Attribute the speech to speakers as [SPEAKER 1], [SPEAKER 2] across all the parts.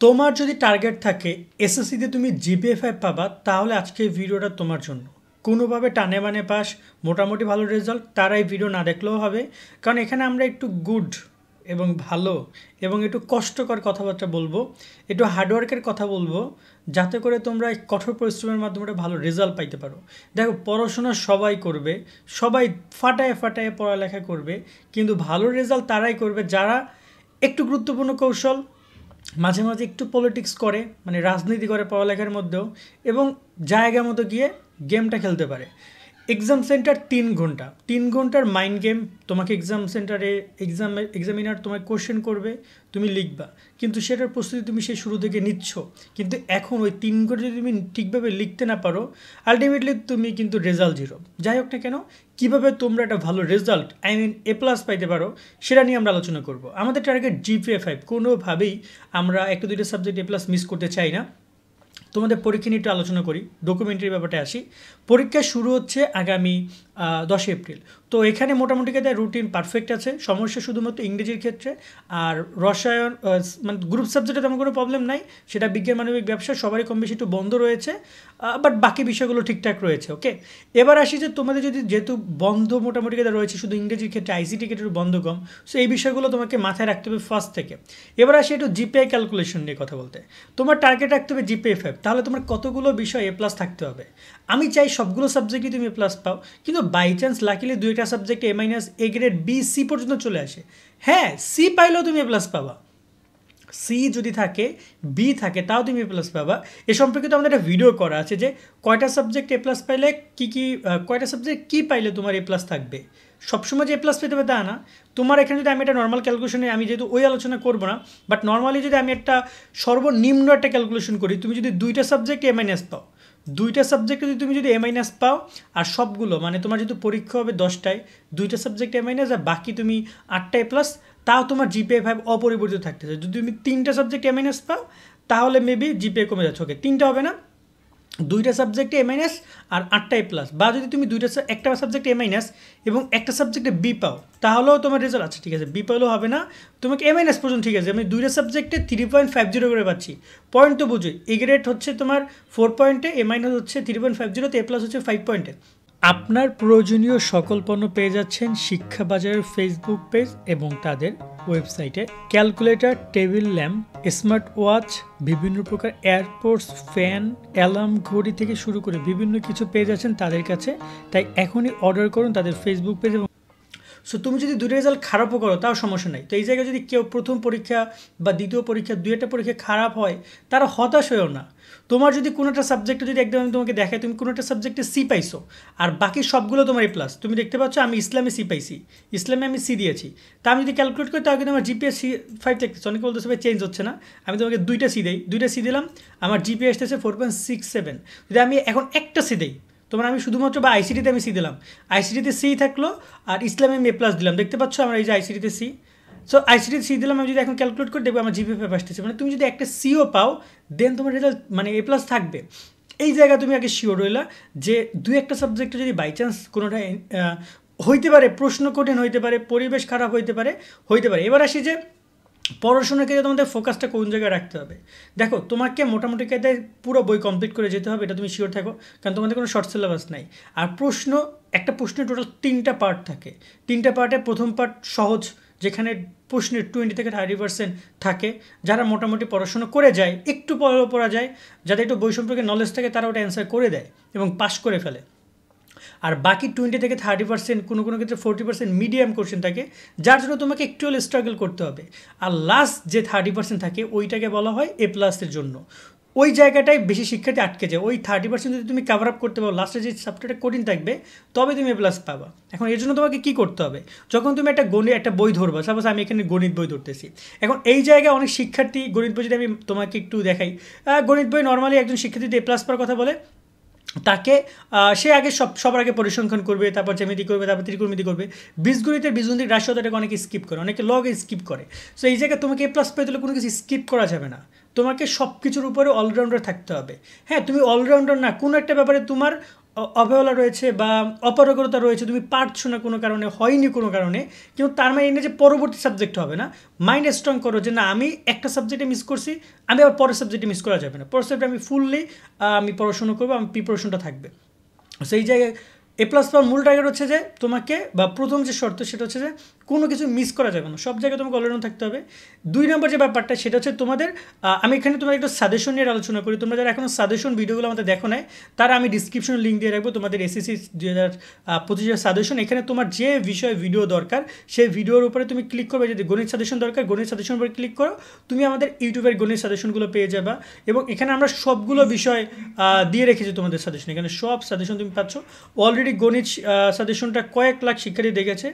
[SPEAKER 1] তোমার যদি টার্গেট থাকে এসএসসিতে তুমি জিপিএ 5 পাবা, তাহলে আজকে এই ভিডিওটা তোমার জন্য। কোনোভাবে টানে মানে পাস, মোটামুটি ভালো রেজাল্ট, তারা এই ভিডিও না দেখলেও হবে। কারণ এখানে আমরা একটু গুড এবং ভালো এবং একটু কষ্টকর কথাবার্তা বলবো, একটু হার্ডওয়ার্কের কথা বলবো, যাতে করে তোমরা এই কঠোর পরিশ্রমের মাধ্যমে একটা ভালো রেজাল্ট পাইতে পারো। দেখো, পড়াশোনা সবাই করবে, সবাই ফাটায় ফাটায় পড়ালেখা করবে, কিন্তু ভালো রেজাল্ট তারাই করবে যারা একটু গুরুত্বপূর্ণ কৌশল, মাঝে মাঝে একটু পলিটিক্স করে, মানে রাজনীতি করে পড়ালেখার মধ্যেও, এবং জায়গা মতো গিয়ে গেমটা খেলতে পারে। এক্সাম সেন্টার 3 ঘন্টা, 3 ঘন্টার মাইন্ড গেম। তোমাকে এক্সাম সেন্টারে এক্সামিনার তোমায় কোশ্চেন করবে, তুমি লিখবা, কিন্তু সেটার প্রস্তুতি তুমি সেই শুরু থেকে নিচ্ছ। কিন্তু এখন ওই 3 ঘন্টা যদি তুমি ঠিকভাবে লিখতে না পারো, আলটিমেটলি তুমি কিন্তু রেজাল্ট জিরো। যাই হোক না কেন, কীভাবে তোমরা একটা ভালো রেজাল্ট, আই মিন A+ পাইতে পারো, সেটা নিয়ে আমরা আলোচনা করব। আমাদের টার্গেট জিপিএ 5, কোনোভাবেই আমরা একটা দুইটা সাবজেক্ট A+ মিস করতে চাই না। তোমাদের পরীক্ষা নিয়ে একটু আলোচনা করি, ডকুমেন্টারি ব্যাপারটা আসি। পরীক্ষা শুরু হচ্ছে আগামী 10 এপ্রিল। তো এখানে মোটামুটি কাজে রুটিন পারফেক্ট আছে, সমস্যা শুধুমাত্র ইংরেজির ক্ষেত্রে। আর রসায়ন মানে গ্রুপ সাবজেক্টে তেমন কোনো প্রবলেম নাই, সেটা বিজ্ঞান মানবিক ব্যবসা সবারই কম বেশি একটু বন্ধ রয়েছে, বাট বাকি বিষয়গুলো ঠিকঠাক রয়েছে। ওকে, এবার আসি যে তোমাদের যদি যেহেতু বন্ধ মোটামুটি কাজে রয়েছে, শুধু ইংরেজির ক্ষেত্রে আইসিটি ক্ষেত্রে বন্ধ কম, সো এই বিষয়গুলো তোমাকে মাথায় রাখতে হবে ফার্স্ট থেকে। এবার আসি একটু জিপিআই ক্যালকুলেশন নিয়ে কথা বলতে। তোমার টার্গেট রাখতে হবে জিপিএ 5, তাহলে তোমার কতগুলো বিষয় A+ থাকতে হবে। আমি চাই সবগুলো সাবজেক্টই তুমি A+ পাও, কিন্তু বাই চান্স লাকিলি দুইটা subject A-, A grade, B, C পর্যন্ত চলে আসে। হ্যাঁ, সি পাইলেও তুমি A+ পাবা, সি যদি থাকে, বি থাকে, তাও তুমি A+ পাবা। এ সম্পর্কিত আমাদের একটা ভিডিও করা আছে যে কয়টা সাবজেক্ট A+ পাইলে কী কয়টা সাবজেক্ট কী পাইলে তোমার A+ থাকবে। সবসময় যে A+ পেতে হবে তা না। তোমার এখানে যদি আমি একটা নর্মাল ক্যালকুলেশনে, আমি যেহেতু ওই আলোচনা করবো না, বাট নর্মালি যদি আমি একটা সর্বনিম্ন একটা ক্যালকুলেশন করি, তুমি যদি দুইটা সাবজেক্ট A- পাও, দুইটা সাবজেক্টে যদি তুমি যদি A- পাও, আর সবগুলো মানে তোমার যেহেতু পরীক্ষা হবে 10টায়, দুইটা সাবজেক্ট A- আর বাকি তুমি 8টা A+, তাও তোমার জিপিএ 5 অপরিবর্তিত থাকতেছে। যদি তুমি 3টা সাবজেক্ট A- পাও, তাহলে মেবি জিপিএ কমে যাচ্ছে। ওকে, 3টা হবে না, দুইটা সাবজেক্টে A- আর 8টা A+, বা যদি তুমি একটা সাবজেক্টে A- এবং একটা সাবজেক্টে বি পাও, তাহলেও তোমার রেজাল্ট আছে। ঠিক আছে, বি পাইলেও হবে না, তোমাকে A- পর্যন্ত ঠিক আছে। আমি দুইটা সাবজেক্টে 3.50 করে পাচ্ছি, পয়েন্ট তো বুঝোই। এ গ্রেড হচ্ছে তোমার 4 পয়েন্টে, A- হচ্ছে 3.50, A+ হচ্ছে 5 পয়েন্টে। আপনার প্রয়োজনীয় সকল পণ্য পেয়ে যাচ্ছেন শিক্ষা বাজারের ফেসবুক পেজ এবং তাদের ওয়েবসাইটে। Calculator, table lamp, smart watch, বিভিন্ন প্রকার এয়ারপোর্টস, ফ্যান, অ্যালার্ম, ঘড়ি থেকে শুরু করে বিভিন্ন কিছু পেয়ে যাচ্ছেন তাদের কাছে। তাই এখনই অর্ডার করুন তাদের ফেসবুক পেজ। এবং সো তুমি যদি দুটো রেজাল্ট খারাপও করো, তাও সমস্যা নাই। তো এই জায়গায় যদি কেউ প্রথম পরীক্ষা বা দ্বিতীয় পরীক্ষা, দুইটা পরীক্ষা খারাপ হয়, তারা হতাশ হয়েও না। তোমার যদি কোনো একটা সাবজেক্টে যদি একদম আমি তোমাকে দেখাই, তুমি কোনো একটা সাবজেক্টে সি পাইছো, আর বাকি সবগুলো তোমার A+, তুমি দেখতে পাচ্ছ আমি ইসলামে সি পাইছি, ইসলামে আমি সি দিয়েছি, তা আমি যদি ক্যালকুলেট করি, তাহলে কিন্তু আমার জিপিএ 5 থাকতেছে। অনেকে বলতেছে ভাই চেঞ্জ হচ্ছে না, আমি তোমাকে দুইটা সি দিই, দুইটা সি দিলাম, আমার জিপিএ আসতেছে 4.67। যদি আমি এখন একটা সি দিই, তোমার আমি শুধুমাত্র বা আইসিটিতে আমি সি দিলাম, আইসিটিতে সি থাকলো, আর ইসলামে আমি A+ দিলাম, দেখতে পাচ্ছ আমার এই যে আইসিটিতে সি। সো আইসিটিতে সি দিলাম, আমি যদি এখন ক্যালকুলেট করে দেখবো আমার জিপিএ 5 আসতেছে। মানে তুমি যদি একটা সিও পাও, দেন তোমার রেজাল্ট মানে A+ থাকবে। এই জায়গায় তুমি আগে শিওর রইলা যে দুই একটা সাবজেক্টে যদি বাই চান্স কোনোটা হইতে পারে, প্রশ্ন কঠিন হইতে পারে, পরিবেশ খারাপ হইতে পারে, এবার আসি যে পড়াশোনার ক্ষেত্রে তোমাদের ফোকাসটা কোন জায়গায় রাখতে হবে। দেখো, তোমাকে মোটামুটি কায়দায় পুরো বই কমপ্লিট করে যেতে হবে, এটা তুমি শিওর থাকো, কারণ তোমাদের কোনো শর্ট সিলেবাস নাই। আর একটা প্রশ্নের টোটাল 3টা পার্ট থাকে। 3টা পার্টে প্রথম পার্ট সহজ, যেখানে প্রশ্নের 20 থেকে 30% থাকে। যারা মোটামুটি পড়াশোনা করে যায়, একটু পড়া যায়, যাদের একটু বই সম্পর্কে নলেজ থাকে, তারা ওটা অ্যান্সার করে দেয় এবং পাস করে ফেলে। আর বাকি 20 থেকে 30%, কোনো কোনো ক্ষেত্রে 40% মিডিয়াম কোশ্চেন থাকে, যার জন্য তোমাকে একটু হলে স্ট্রাগল করতে হবে। আর লাস্ট যে 30% থাকে, ওইটাকে বলা হয় A+-এর জন্য। ওই জায়গাটায় বেশি শিক্ষার্থী আটকে যায়। ওই 30% যদি তুমি কভার আপ করতে পারো, লাস্টে যে সাবজেক্টটা কঠিন থাকবে, তবে তুমি A+ পাবা। এখন এর জন্য তোমাকে কী করতে হবে, যখন তুমি একটা বই ধরবা, সাপোজ আমি এখানে গণিত বই ধরতেছি, এখন এই জায়গায় অনেক শিক্ষার্থী গণিত বই যদি আমি তোমাকে একটু দেখাই, গণিত বই নর্মালি একজন শিক্ষার্থী যদি A+ পাওয়ার কথা বলে, তাকে সে আগে সবার আগে পরিসংখ্যান করবে, তারপর জ্যামিতি করবে, তারপর ত্রিকোণমিতি করবে, বীজগণিতের রাশিয়াটাকে অনেকে স্কিপ করে, অনেকে লগে স্কিপ করে। সো এই জায়গায় তোমাকে A+ পেতে হলে কোনো কিছু স্কিপ করা যাবে না, তোমাকে সব কিছুর উপরে অলরাউন্ডার থাকতে হবে। হ্যাঁ, তুমি অলরাউন্ডার না, কোনো একটা ব্যাপারে তোমার অবহেলা রয়েছে বা অপারগতা রয়েছে, তুমি পারছো না কোনো কারণে, হয়নি কোনো কারণে, কিন্তু তার মানে এই না যে পরবর্তী সাবজেক্ট হবে না। মাইন্ড স্ট্রং করো যে না, আমি একটা সাবজেক্টে মিস করছি, আমি আবার পরের সাবজেক্টে মিস করা যাবে না, পরের সাবজেক্টে আমি ফুললি আমি পড়াশোনা করবো, আমি প্রিপারেশনটা থাকবে। সেই জায়গায় এ প্লাস পাওয়ার মূল টার্গেট হচ্ছে যে তোমাকে, বা প্রথম যে শর্ত সেটা হচ্ছে যে কোনো কিছু মিস করা যাবে না, সব জায়গায় তোমাকে অলরাউন্ড থাকতে হবে। 2 নম্বর যে ব্যাপারটা সেটা হচ্ছে তোমাদের, আমি এখানে তোমার একটু সাজেশন নিয়ে আলোচনা করি। তোমরা যারা এখনও সাজেশন ভিডিওগুলো আমাদের দেখো নাই, তারা আমি ডিসক্রিপশনে লিঙ্ক দিয়ে রাখবো তোমাদের এসএসসি 2025 সাজেশন। এখানে তোমার যে বিষয়ে ভিডিও দরকার সেই ভিডিওর উপরে তুমি ক্লিক করবে, যদি গণিত সাজেশন দরকার গণিত সাজেশন উপরে ক্লিক করো, তুমি আমাদের ইউটিউবের গণিত সাজেশনগুলো পেয়ে যাবা। এবং এখানে আমরা সবগুলো বিষয় দিয়ে রেখেছি তোমাদের সাজেশন, এখানে সব সাজেশন তুমি পাচ্ছ। অলরেডি গণিত সাজেশনটা কয়েক লাখ শিক্ষার্থী দেখেছে,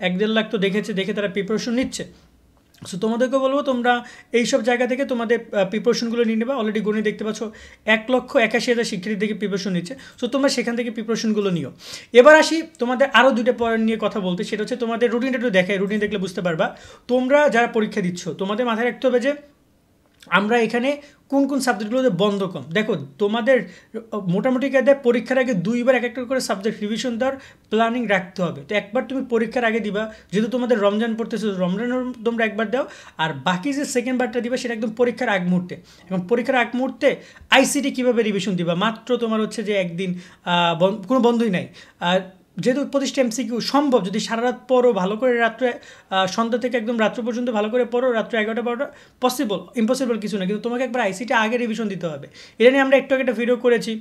[SPEAKER 1] 1-1.5 লাখ তো দেখেছে, দেখে তারা প্রিপারেশন নিচ্ছে। সো তোমাদেরকে বলবো তোমরা এইসব জায়গা থেকে তোমাদের প্রিপারেশনগুলো নিয়ে নেবা। অলরেডি গণিত দেখতে পাচ্ছ 1,81,000 শিক্ষার্থী থেকে প্রিপারেশন নিচ্ছে, সো তোমরা সেখান থেকে প্রিপারেশনগুলো নিও। এবার আসি তোমাদের আরও 2টা পয়েন্ট নিয়ে কথা বলতে, সেটা হচ্ছে তোমাদের রুটিনটা একটু দেখায়, রুটিন দেখলে বুঝতে পারবা। তোমরা যারা পরীক্ষা দিচ্ছ তোমাদের মাথায় রাখতে হবে যে আমরা এখানে কোন কোন সাবজেক্টগুলোতে বন্ধ কম। দেখো তোমাদের মোটামুটি কায়দে পরীক্ষার আগে 2বার এক একটা করে সাবজেক্ট রিভিশন দেওয়ার প্ল্যানিং রাখতে হবে। তো একবার তুমি পরীক্ষার আগে দিবা, যেহেতু তোমাদের রমজান পড়তেছে, রমজানের তোমরা একবার দাও, আর বাকি যে সেকেন্ড বারটা দিবা সেটা একদম পরীক্ষার আগ মুহূর্তে। এবং পরীক্ষার আগ মুহূর্তে আইসিটি কীভাবে রিভিশন দিবা, মাত্র তোমার হচ্ছে যে একদিন কোনো বন্ধই নাই। আর যেহেতু 25টা এমসিকিউ সম্ভব, যদি সারা রাত পড়ো ভালো করে, রাত্রে সন্ধ্যা থেকে একদম রাত্র পর্যন্ত ভালো করে পড়ো, রাত্রে 11টা-12টা, পসিবল, ইম্পসিবল কিছু না, কিন্তু তোমাকে একবার আইসিটি আগে রিভিশন দিতে হবে। এটা নিয়ে আমরা একটু একটা ভিডিও করেছি,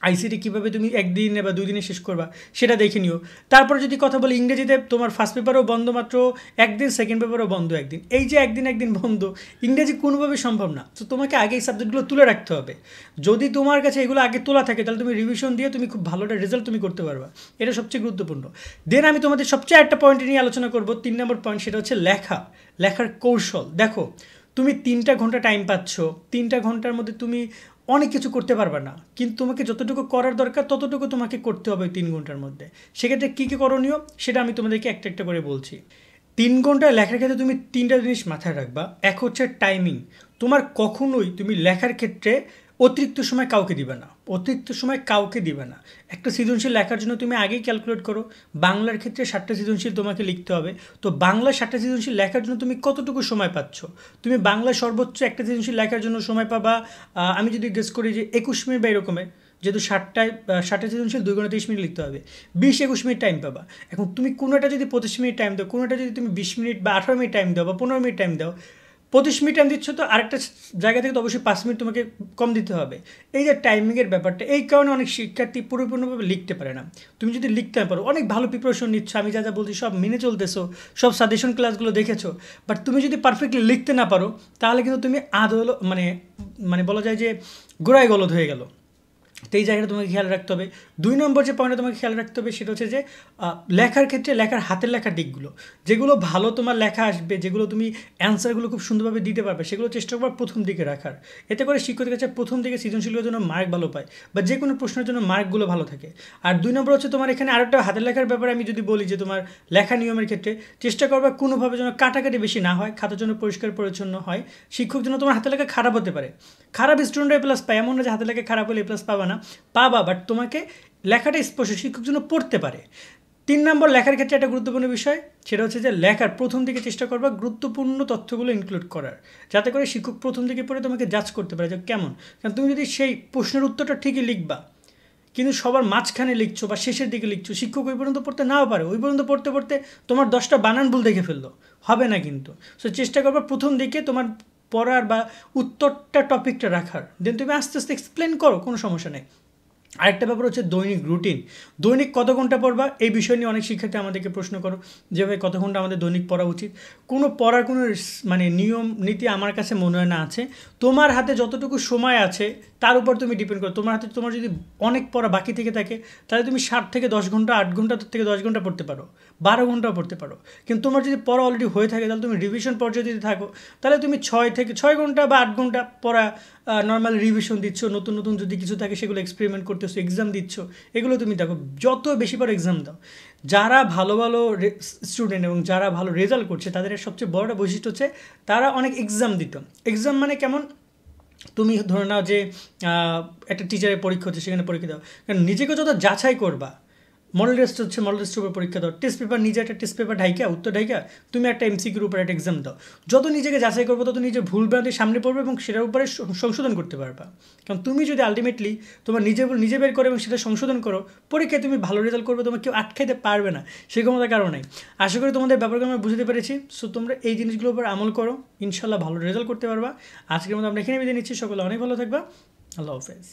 [SPEAKER 1] আইসিটি কীভাবে তুমি 1 দিনে বা 2 দিনে শেষ করবা সেটা দেখে নিও। তারপরে যদি কথা বলি ইংরেজিতে, তোমার ফার্স্ট পেপারও বন্ধ মাত্র 1 দিন, সেকেন্ড পেপারও বন্ধ 1 দিন। এই যে একদিন বন্ধ, ইংরেজি কোনোভাবেই সম্ভব না। তো তোমাকে আগে এই সাবজেক্টগুলো তুলে রাখতে হবে। যদি তোমার কাছে এগুলো আগে তোলা থাকে তাহলে তুমি রিভিশন দিয়ে তুমি খুব ভালো একটা রেজাল্ট তুমি করতে পারবা, এটা সবচেয়ে গুরুত্বপূর্ণ। দেন আমি তোমাদের সবচেয়ে একটা পয়েন্ট নিয়ে আলোচনা করবো, 3 নম্বর পয়েন্ট, সেটা হচ্ছে লেখার কৌশল। দেখো তুমি 3টা ঘন্টা টাইম পাচ্ছ, 3টা ঘন্টার মধ্যে তুমি অনেক কিছু করতে পারবে না, কিন্তু তোমাকে যতটুকু করার দরকার ততটুকু তোমাকে করতে হবে 3 ঘন্টার মধ্যে। সেক্ষেত্রে কী কী করণীয় সেটা আমি তোমাদেরকে একটা একটা করে বলছি। 3 ঘন্টা লেখার ক্ষেত্রে তুমি 3টা জিনিস মাথায় রাখবা। এক হচ্ছে টাইমিং। তোমার কখনোই তুমি লেখার ক্ষেত্রে অতিরিক্ত সময় কাউকে দিবে না। একটা সৃজনশীল লেখার জন্য তুমি আগেই ক্যালকুলেট করো, বাংলার ক্ষেত্রে 7টা সৃজনশীল তোমাকে লিখতে হবে। তো বাংলা 7টা সৃজনশীল লেখার জন্য তুমি কতটুকু সময় পাচ্ছ? তুমি বাংলা সর্বোচ্চ একটা সৃজনশীল লেখার জন্য সময় পাবা, আমি যদি গেস করি যে 21 মিনিট বা এরকমের, যেহেতু 7টা সৃজনশীল 2 ঘন্টা 30 মিনিট লিখতে হবে, 20-21 মিনিট টাইম পাবা। এখন তুমি কোনোটা যদি 25 মিনিট টাইম দাও, কোনোটা যদি তুমি 20 মিনিট বা 18 মিনিট টাইম দাও বা 15 মিনিট টাইম দাও, 25 মিনিট টাইম দিচ্ছ, তো আরেকটা জায়গা থেকে তো অবশ্যই 5 মিনিট তোমাকে কম দিতে হবে। এই যে টাইমিংয়ের ব্যাপারটা, এই কারণে অনেক শিক্ষার্থী পরিপূর্ণভাবে লিখতে পারে না। তুমি যদি লিখতে না পারো, অনেক ভালো প্রিপারেশন নিচ্ছ, আমি যা বলছি সব মেনে চলতেছো, সব সাজেশন ক্লাসগুলো দেখেছো, বাট তুমি যদি পারফেক্টলি লিখতে না পারো তাহলে কিন্তু তুমি মানে বলা যায় যে গোড়ায় গলদ হয়ে গেল। তো এই জায়গাটা তোমাকে খেয়াল রাখতে হবে। 2 নম্বর যে পয়েন্টটা তোমাকে খেয়াল রাখতে হবে সেটা হচ্ছে যে লেখার ক্ষেত্রে হাতের লেখার দিকগুলো, যেগুলো ভালো তোমার লেখা আসবে, যেগুলো তুমি অ্যান্সারগুলো খুব সুন্দরভাবে দিতে পারবে, সেগুলো চেষ্টা করবে প্রথম দিকে রাখার। এতে করে শিক্ষকের কাছে প্রথম দিকে সৃজনশীলের জন্য মার্ক ভালো পায়, বা যে কোনো প্রশ্নের জন্য মার্কগুলো ভালো থাকে। আর 2 নম্বর হচ্ছে তোমার এখানে আরেকটা হাতের লেখার ব্যাপারে আমি যদি বলি যে তোমার লেখা নিয়মের ক্ষেত্রে চেষ্টা করবে কোনোভাবে যেন কাটাকাটি বেশি না হয়, খাতার জন্য পরিষ্কার পরিচ্ছন্ন হয়। শিক্ষক যেন তোমার হাতের লেখা খারাপ হতে পারে, খারাপ স্টুডেন্টরা প্লাস পায়, এমন না যে হাতের লেখা খারাপ হলে প্লাস পাবা না, পাবা, বাট তোমাকে লেখাটা স্পষ্ট শিক্ষক যেন পড়তে পারে। 3 নম্বর লেখার ক্ষেত্রে একটা গুরুত্বপূর্ণ বিষয়, সেটা হচ্ছে যে লেখার প্রথম দিকে চেষ্টা করবা গুরুত্বপূর্ণ তথ্যগুলো ইনক্লুড করার, যাতে করে শিক্ষক প্রথম দিকে পড়ে তোমাকে জাজ করতে পারে যে কেমন। কারণ তুমি যদি সেই প্রশ্নের উত্তরটা ঠিকই লিখবা কিন্তু সবার মাঝখানে লিখছো বা শেষের দিকে লিখছো, শিক্ষক ওই পর্যন্ত পড়তে নাও পারে, ওই পর্যন্ত পড়তে পড়তে তোমার 10টা বানান ভুল দেখে ফেললো, হবে না কিন্তু। সো চেষ্টা করবা প্রথম দিকে তোমার পড়ার বা উত্তরটা টপিকটা রাখার, দেন তুমি আস্তে আস্তে এক্সপ্লেন করো, কোনো সমস্যা নেই। আরেকটা ব্যাপার হচ্ছে দৈনিক রুটিন। দৈনিক কত ঘন্টা পড়বা, এই বিষয় নিয়ে অনেক শিক্ষার্থী আমাদেরকে প্রশ্ন করো যে ভাই কত ঘন্টা আমাদের দৈনিক পড়া উচিত। পড়ার কোনো মানে নিয়ম নীতি আমার কাছে মনে হয় না আছে। তোমার হাতে যতটুকু সময় আছে তার উপর তুমি ডিপেন্ড করো। তোমার যদি অনেক পড়া বাকি থেকে থাকে তাহলে তুমি 7 থেকে 10 ঘন্টা, 8 ঘন্টা থেকে 10 ঘন্টা পড়তে পারো, 12 ঘন্টাও পড়তে পারো। কিন্তু তোমার যদি পড়া অলরেডি হয়ে থাকে তাহলে তুমি রিভিশন পর্যায়ে যদি থাকো তাহলে তুমি 6 ঘন্টা বা 8 ঘন্টা পড়া নর্মাল রিভিশন দিচ্ছ, নতুন যদি কিছু থাকে সেগুলো এক্সপেরিমেন্ট করতেছো, এক্সাম দিচ্ছ, এগুলো তুমি দেখো, যত বেশি পারো এক্সাম দাও। যারা ভালো স্টুডেন্ট এবং যারা ভালো রেজাল্ট করছে তাদের সবচেয়ে বড়টা বৈশিষ্ট্য হচ্ছে তারা অনেক এক্সাম দিত। এক্সাম মানে কেমন, তুমি ধরে নাও যে একটা টিচারের পরীক্ষা হচ্ছে, সেখানে পরীক্ষা দাও, কারণ নিজেকে যত যাচাই করবা, মডেল টেস্ট হচ্ছে, মডেল টেস্টের উপর পরীক্ষা দাও, টেস্ট পেপার নিজে একটা টেস্ট পেপার ঢাইকা উত্তর ঢাইকা তুমি একটা এমসিকিউর উপর একটা এক্সাম দাও। যত নিজেকে যাচাই করবো তত নিজের ভুল ভ্রান্তি সামনে পড়বে এবং সেটার উপরে সংশোধন করতে পারবা। কারণ তুমি যদি আলটিমেটলি তোমার নিজে বের করো এবং সেটা সংশোধন করো, পরীক্ষায় তুমি ভালো রেজাল্ট করবে, তোমাকে কেউ আটকাইতে পারবে না, সে ক্ষমতার কারণ নাই। আশা করি তোমাদের ব্যাপারগুলো আমরা বুঝতে পেরেছি। সো তোমরা এই জিনিসগুলোর উপর আমল করো, ইনশাল্লাহ ভালো রেজাল্ট করতে পারবা। আজকের মতো আমরা এখানে বিদায় নিচ্ছি। সকলে অনেক ভালো থাকবা। আল্লাহ হাফেজ।